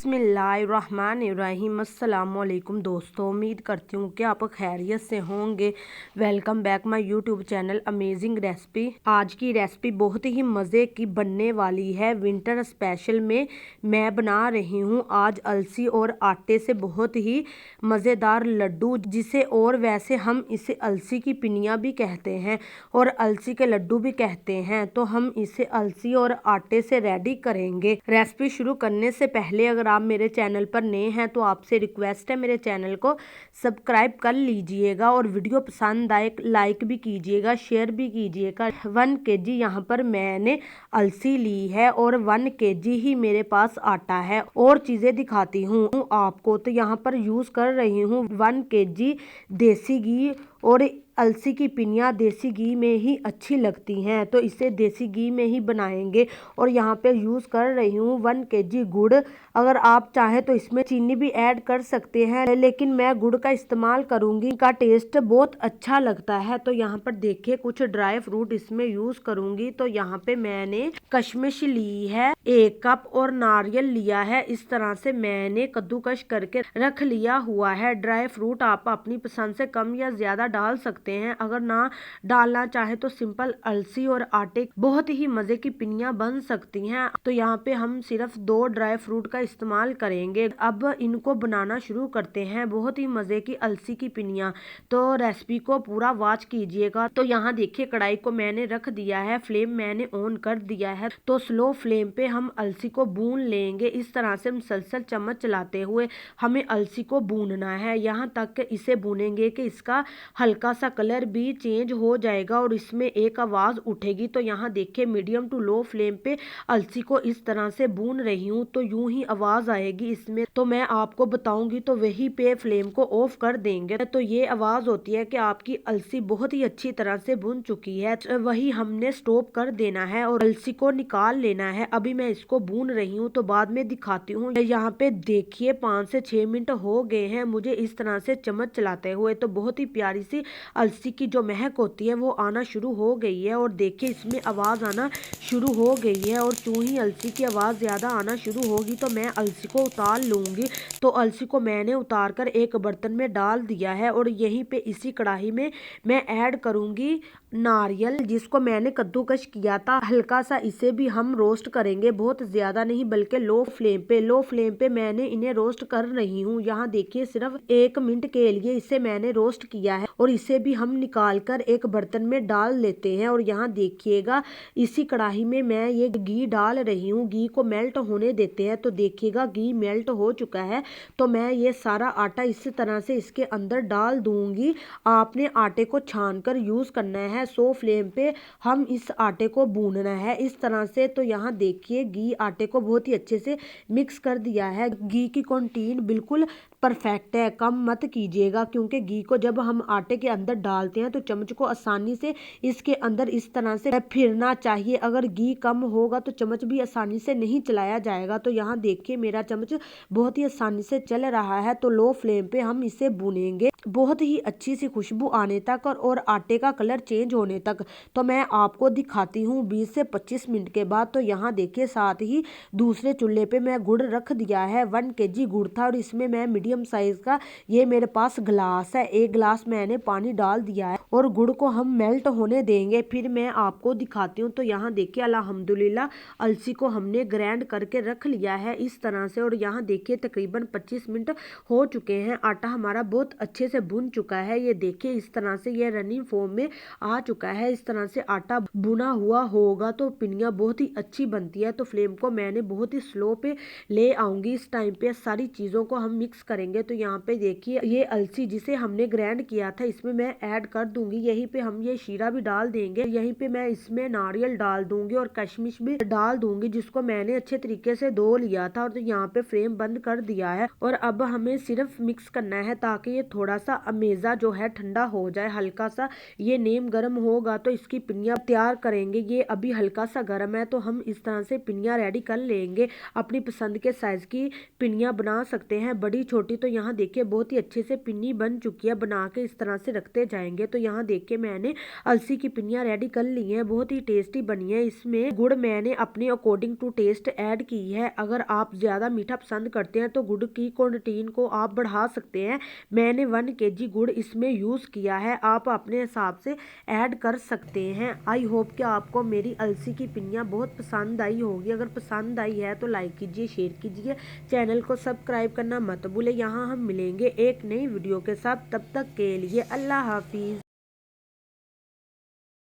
बिस्मिल्लाहिर्रहमानिर्रहीम। अस्सलामुअलैकुम दोस्तों, उम्मीद करती हूँ कि आप खैरियत से होंगे। Welcome back my YouTube channel amazing recipe. आज की रेसिपी बहुत ही मज़े की बनने वाली है। विंटर स्पेशल में मैं बना रही हूँ आज अलसी और आटे से बहुत ही मज़ेदार लड्डू, जिसे और वैसे हम इसे अलसी की पिनिया भी कहते हैं और अलसी के लड्डू भी कहते हैं। तो हम इसे अलसी और आटे से रेडी करेंगे। रेसिपी शुरू करने से पहले अगर आप मेरे चैनल पर नए हैं तो आपसे रिक्वेस्ट है मेरे चैनल को सब्सक्राइब कर लीजिएगा और वीडियो पसंद आए लाइक भी कीजिएगा, शेयर भी कीजिएगा। 1 kg यहाँ पर मैंने अलसी ली है और 1 kg ही मेरे पास आटा है। और चीज़ें दिखाती हूँ आपको। तो यहाँ पर यूज़ कर रही हूँ 1 kg देसी घी, और अलसी की पिनिया देसी घी में ही अच्छी लगती हैं, तो इसे देसी घी में ही बनाएंगे। और यहाँ पे यूज़ कर रही हूँ 1 kg गुड़। अगर आप चाहें तो इसमें चीनी भी ऐड कर सकते हैं, लेकिन मैं गुड़ का इस्तेमाल करूँगी, का टेस्ट बहुत अच्छा लगता है। तो यहाँ पर देखिए कुछ ड्राई फ्रूट इसमें यूज़ करूँगी। तो यहाँ पे मैंने कशमिश ली है 1 कप और नारियल लिया है। इस तरह से मैंने कद्दूकश करके रख लिया हुआ है। ड्राई फ्रूट आप अपनी पसंद से कम या ज़्यादा डाल सकते हैं। अगर ना डालना चाहे तो सिंपल अलसी और आटे बहुत ही मज़े की पिनिया बन सकती हैं। तो यहाँ पे हम सिर्फ 2 ड्राई फ्रूट का इस्तेमाल करेंगे। अब इनको बनाना शुरू करते हैं। बहुत ही मज़े की अलसी की पिनिया, तो रेसिपी को पूरा वॉच कीजिएगा। तो यहाँ देखिए कढ़ाई को मैंने रख दिया है, फ्लेम मैंने ऑन कर दिया है। तो स्लो फ्लेम पे हम अलसी को भून लेंगे। इस तरह से मुसलसल चम्मच चलाते हुए हमें अलसी को भूनना है। यहाँ तक इसे भूनेंगे कि इसका हल्का सा कलर भी चेंज हो जाएगा और इसमें एक आवाज़ उठेगी। तो यहाँ देखिए मीडियम टू लो फ्लेम पे अलसी को इस तरह से भून रही हूँ। तो यूं ही आवाज़ आएगी इसमें, तो मैं आपको बताऊंगी तो वही पे फ्लेम को ऑफ कर देंगे। तो ये आवाज़ होती है कि आपकी अलसी बहुत ही अच्छी तरह से भून चुकी है, वही हमने स्टॉप कर देना है और अलसी को निकाल लेना है। अभी मैं इसको भून रही हूँ, तो बाद में दिखाती हूँ। यहाँ पे देखिए 5 से 6 मिनट हो गए हैं मुझे इस तरह से चम्मच चलाते हुए। तो बहुत ही प्यारी सी अलसी की जो महक होती है वो आना शुरू हो गई है। और देखिए इसमें आवाज़ आना शुरू हो गई है, और चूँ ही अलसी की आवाज़ ज़्यादा आना शुरू होगी तो मैं अलसी को उतार लूँगी। तो अलसी को मैंने उतार कर एक बर्तन में डाल दिया है, और यहीं पे इसी कढ़ाई में मैं ऐड करूँगी नारियल, जिसको मैंने कद्दूकश किया था। हल्का सा इसे भी हम रोस्ट करेंगे, बहुत ज़्यादा नहीं बल्कि लो फ्लेम पे मैंने इन्हें रोस्ट कर रही हूँ। यहाँ देखिए सिर्फ 1 मिनट के लिए इसे मैंने रोस्ट किया है, और इसे भी हम निकाल कर एक बर्तन में डाल लेते हैं। और यहाँ देखिएगा इसी कढ़ाई में मैं ये घी डाल रही हूँ। घी को मेल्ट होने देते हैं। तो देखिएगा घी मेल्ट हो चुका है। तो मैं ये सारा आटा इस तरह से इसके अंदर डाल दूंगी। आपने आटे को छान कर यूज़ करना है। 100 फ्लेम पे हम इस आटे को भूनना है इस तरह से। तो यहाँ देखिए घी आटे को बहुत ही अच्छे से मिक्स कर दिया है। घी की क्वांटिटी बिल्कुल परफेक्ट है, कम मत कीजिएगा, क्योंकि घी को जब हम आटे के अंदर डालते हैं तो चम्मच को आसानी से इसके अंदर इस तरह से फिरना चाहिए। अगर घी कम होगा तो चम्मच भी आसानी से नहीं चलाया जाएगा। तो यहाँ देखिए मेरा चम्मच बहुत ही आसानी से चल रहा है। तो लो फ्लेम पे हम इसे भूनेंगे बहुत ही अच्छी सी खुशबू आने तक और आटे का कलर चेंज होने तक। तो मैं आपको दिखाती हूँ 20 से 25 मिनट के बाद। तो यहाँ देखिए साथ ही दूसरे चूल्हे पे मैं गुड़ रख दिया है। 1 kg गुड़ था, और इसमें मैं मीडियम साइज का ये मेरे पास गिलास है, 1 गिलास मैंने पानी डाल दिया है, और गुड़ को हम मेल्ट होने देंगे, फिर मैं आपको दिखाती हूँ। तो यहाँ देखिए अल्हम्दुलिल्लाह अलसी को हमने ग्राइंड करके रख लिया है इस तरह से। और यहाँ देखिए तकरीबन 25 मिनट हो चुके हैं। आटा हमारा बहुत अच्छे से भुन चुका है। ये देखिए इस तरह से ये रनिंग फॉर्म में आ चुका है। इस तरह से आटा भुना हुआ होगा तो पिनिया बहुत ही अच्छी बनती है। तो फ्लेम को मैंने बहुत ही स्लो पे ले आऊंगी। इस टाइम पे सारी चीज़ों को हम मिक्स करेंगे। तो यहाँ पे देखिए ये अलसी जिसे हमने ग्राइंड किया था इसमें मैं ऐड कर दूंगी। यहीं पे हम ये शीरा भी डाल देंगे। यहीं पे मैं इसमें नारियल डाल दूंगी और कशमिश भी डाल दूंगी, जिसको मैंने अच्छे तरीके से धो लिया था। और तो यहाँ पे फ्लेम बंद कर दिया है, और अब हमें सिर्फ मिक्स करना है ताकि ये थोड़ा सा अमेज़ा जो है ठंडा हो जाए। हल्का सा ये नेम गर्म होगा तो इसकी पिनिया तैयार करेंगे। ये अभी हल्का सा गर्म है, तो हम इस तरह से पिनिया रेडी कर लेंगे। अपनी पसंद के साइज की पिनिया बना सकते हैं, बड़ी छोटी रोटी तो यहाँ देखिए बहुत ही अच्छे से पिन्नी बन चुकी है। बना के इस तरह से रखते जाएंगे। तो यहाँ देखिए मैंने अलसी की पिन्नियाँ रेडी कर ली हैं, बहुत ही टेस्टी बनी है। इसमें गुड़ मैंने अपने अकॉर्डिंग टू टेस्ट ऐड की है। अगर आप ज़्यादा मीठा पसंद करते हैं तो गुड़ की क्वांटिटी को आप बढ़ा सकते हैं। मैंने 1 kg गुड़ इसमें यूज़ किया है, आप अपने हिसाब से ऐड कर सकते हैं। आई होप कि आपको मेरी अलसी की पिन्नियाँ बहुत पसंद आई होगी। अगर पसंद आई है तो लाइक कीजिए, शेयर कीजिए, चैनल को सब्सक्राइब करना मत भूलें। यहाँ हम मिलेंगे एक नई वीडियो के साथ, तब तक के लिए अल्लाह हाफिज़।